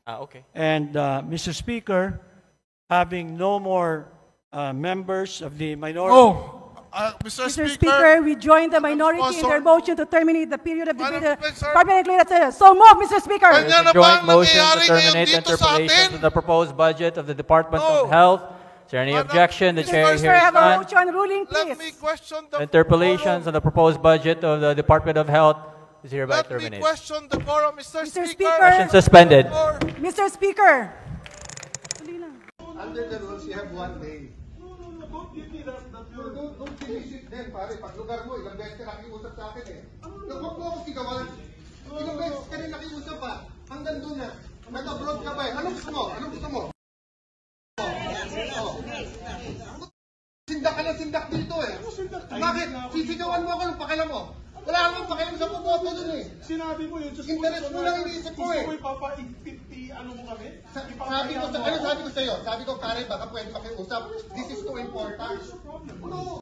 Okay. And Mr. Speaker, having no more members of the minority. Mr. Mr. Speaker, Speaker, we join the minority in Sponsor. their motion to terminate the period of Madam debate. Spencer. Permanently, so move, Mr. Speaker. Ganyan na ba Joint ang motion to nangyayari ngayon terminate dito sa interpolations atin? of the proposed budget of the Department No. of Health. Is there any Madam objection? The Mr. chair Speaker, hears have a none. motion ruling, Let please. me question the Interpolations on the proposed budget of the Department of Health is hereby Let me terminated. question the quorum, Mr. Mr. Speaker. Speaker. Session suspended. Mr. Speaker. Under the rules, you have 1 day. Don't finish it then, pare. Pag lugar mo, ilang beses ka nakiusap sa akin eh. Huwag mo ako sigawan. Ilang beses ka rin nakiusap pa. Hanggang doon na. Nag-abroad ka ba eh. Anong gusto mo? Anong gusto mo? Sindak ka ng sindak dito eh. Bakit? Sisigawan mo ako ng pakialam mo. Wala akong pakialam sa pupoto dun eh. Sinabi mo yun, Interest mo lang iniisip ko eh. Gusto mo ipapaigpit ano mo kami? Sabi ko sa'yo, sabi ko pare, baka pwede makiusap. This is too important. No.